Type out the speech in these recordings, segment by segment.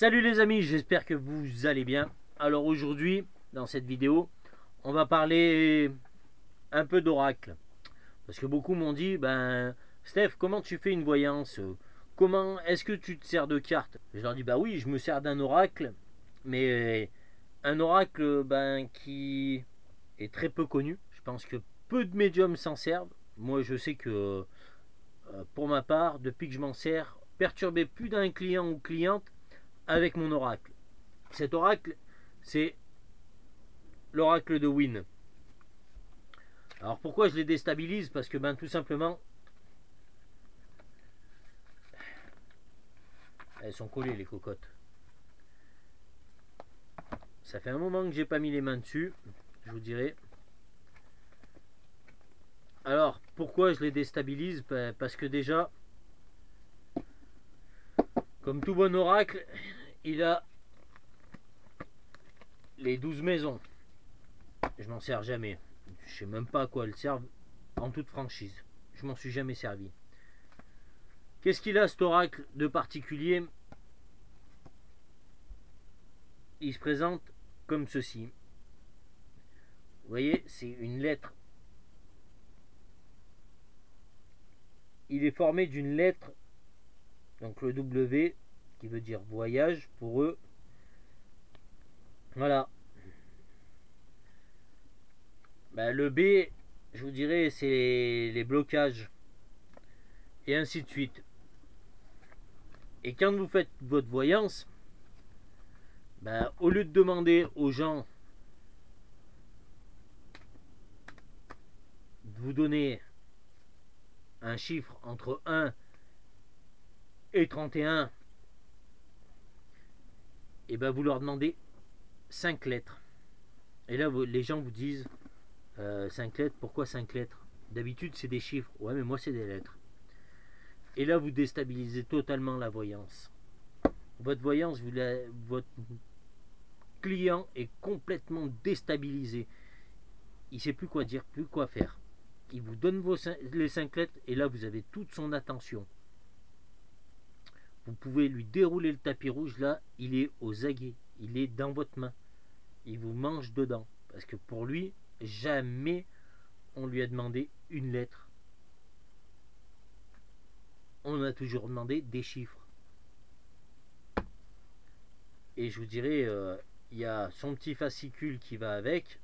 Salut les amis, j'espère que vous allez bien. Alors aujourd'hui, dans cette vidéo, on va parler un peu d'oracle. Parce que beaucoup m'ont dit, Steph, comment tu fais une voyance? Comment est-ce que tu te sers de cartes? Je leur dis, bah oui, je me sers d'un oracle, mais un oracle qui est très peu connu. Je pense que peu de médiums s'en servent. Moi je sais que pour ma part, depuis que je m'en sers, perturber plus d'un client ou cliente avec mon oracle. Cet oracle, c'est l'oracle de Wynn. Alors pourquoi je les déstabilise? Parce que tout simplement, elles sont collées les cocottes. Ça fait un moment que j'ai pas mis les mains dessus, je vous dirai. Alors pourquoi je les déstabilise? Parce que déjà, comme tout bon oracle, il a les 12 maisons. Je m'en sers jamais. Je sais même pas à quoi elles servent en toute franchise. Je m'en suis jamais servi. Qu'est-ce qu'il a cet oracle de particulier? Il se présente comme ceci. Vous voyez, c'est une lettre. Il est formé d'une lettre, donc le W, qui veut dire voyage pour eux. Voilà. Le B, je vous dirais, c'est les blocages. Et ainsi de suite. Et quand vous faites votre voyance, au lieu de demander aux gens de vous donner un chiffre entre 1 et 31, et vous leur demandez 5 lettres. Et là, les gens vous disent 5 lettres, pourquoi 5 lettres? D'habitude, c'est des chiffres. Ouais, mais moi, c'est des lettres. Et là, vous déstabilisez totalement la voyance. Votre voyance, votre client est complètement déstabilisé. Il ne sait plus quoi dire, plus quoi faire. Il vous donne les 5 lettres et là, vous avez toute son attention. Vous pouvez lui dérouler le tapis rouge. Là, il est aux aguets. Il est dans votre main. Il vous mange dedans. Parce que pour lui, jamais on lui a demandé une lettre. On a toujours demandé des chiffres. Et je vous dirais, il y a son petit fascicule qui va avec,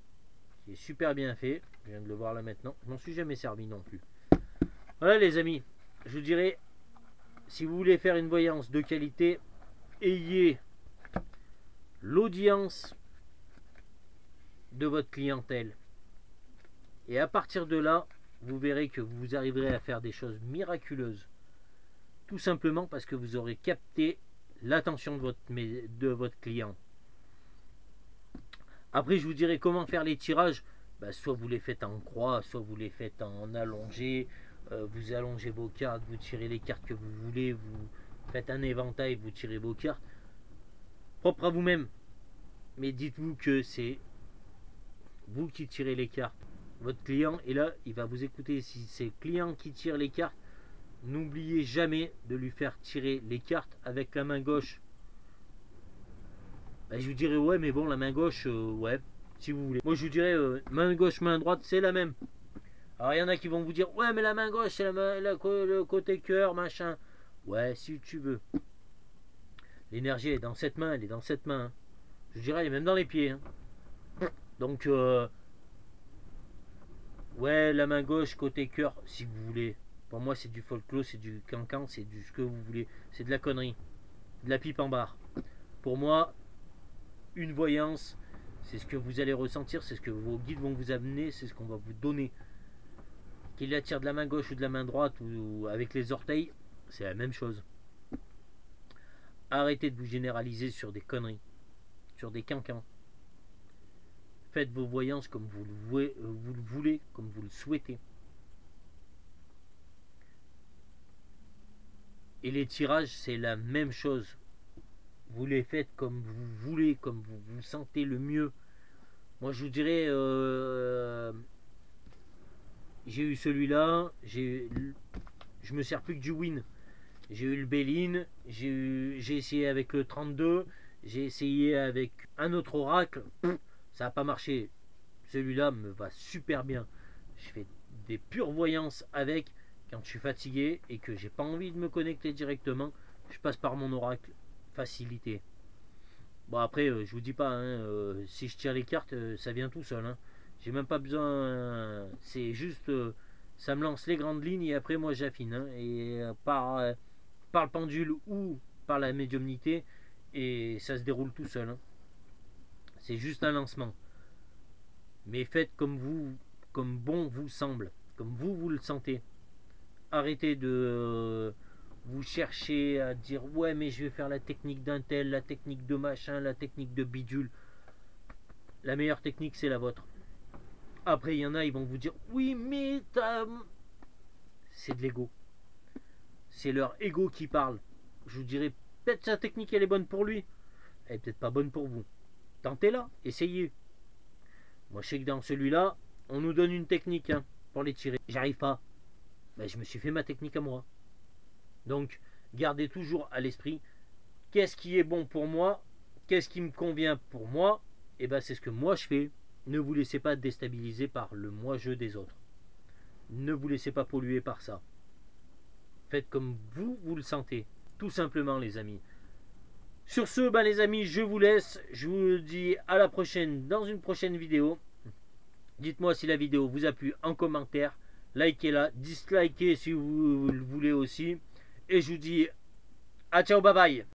qui est super bien fait. Je viens de le voir là maintenant. Je m'en suis jamais servi non plus. Voilà les amis, je vous dirais, si vous voulez faire une voyance de qualité, ayez l'audience de votre clientèle. Et à partir de là, vous verrez que vous arriverez à faire des choses miraculeuses. Tout simplement parce que vous aurez capté l'attention de votre client. Après, je vous dirai comment faire les tirages. Soit vous les faites en croix, soit vous les faites en allongé. Vous allongez vos cartes, vous tirez les cartes que vous voulez, vous faites un éventail, vous tirez vos cartes. Propre à vous-même. Mais dites-vous que c'est vous qui tirez les cartes. Votre client est là, il va vous écouter. Si c'est le client qui tire les cartes, n'oubliez jamais de lui faire tirer les cartes avec la main gauche. Je vous dirais ouais, mais bon, la main gauche, ouais, si vous voulez. Moi je vous dirais main gauche, main droite, c'est la même. Alors il y en a qui vont vous dire ouais, mais la main gauche c'est le côté cœur, machin. Ouais, si tu veux. L'énergie est dans cette main, elle est dans cette main. Je dirais elle est même dans les pieds. Donc ouais, la main gauche, côté cœur, si vous voulez. Pour moi c'est du folklore, c'est du cancan, c'est du ce que vous voulez. C'est de la connerie. De la pipe en barre. Pour moi, une voyance, c'est ce que vous allez ressentir, c'est ce que vos guides vont vous amener, c'est ce qu'on va vous donner. Qu'il la tire de la main gauche ou de la main droite ou avec les orteils, c'est la même chose. Arrêtez de vous généraliser sur des conneries, sur des cancans. Faites vos voyances comme vous le voulez, comme vous le souhaitez. Et les tirages, c'est la même chose. Vous les faites comme vous voulez, comme vous vous sentez le mieux. Moi, je vous dirais, j'ai eu celui-là, je me sers plus que du Wynn. J'ai eu le Béline, j'ai essayé avec le 32, j'ai essayé avec un autre oracle, ça n'a pas marché. Celui-là me va super bien. Je fais des pures voyances avec. Quand je suis fatigué et que j'ai pas envie de me connecter directement, je passe par mon oracle facilité. Bon après, je vous dis pas, hein, si je tire les cartes, ça vient tout seul. Hein. J'ai même pas besoin. C'est juste, ça me lance les grandes lignes et après moi j'affine. Hein, et par le pendule ou par la médiumnité et ça se déroule tout seul. Hein. C'est juste un lancement. Mais faites comme bon vous semble, comme vous le sentez. Arrêtez de vous chercher à dire ouais mais je vais faire la technique d'un tel, la technique de machin, la technique de bidule. La meilleure technique c'est la vôtre. Après il y en a ils vont vous dire oui mais c'est de l'ego. C'est leur ego qui parle. Je vous dirais peut-être sa technique elle est bonne pour lui. Elle est peut-être pas bonne pour vous. Tentez-la, essayez. Moi je sais que dans celui-là, on nous donne une technique hein, pour les tirer. J'arrive pas. Ben, je me suis fait ma technique à moi. Donc, gardez toujours à l'esprit qu'est-ce qui est bon pour moi, qu'est-ce qui me convient pour moi, et ben c'est ce que moi je fais. Ne vous laissez pas déstabiliser par le moi-je des autres. Ne vous laissez pas polluer par ça. Faites comme vous le sentez, tout simplement les amis. Sur ce, ben, les amis, je vous laisse. Je vous dis à la prochaine dans une prochaine vidéo. Dites-moi si la vidéo vous a plu en commentaire. Likez-la, dislikez si vous le voulez aussi. Et je vous dis à ciao, bye bye.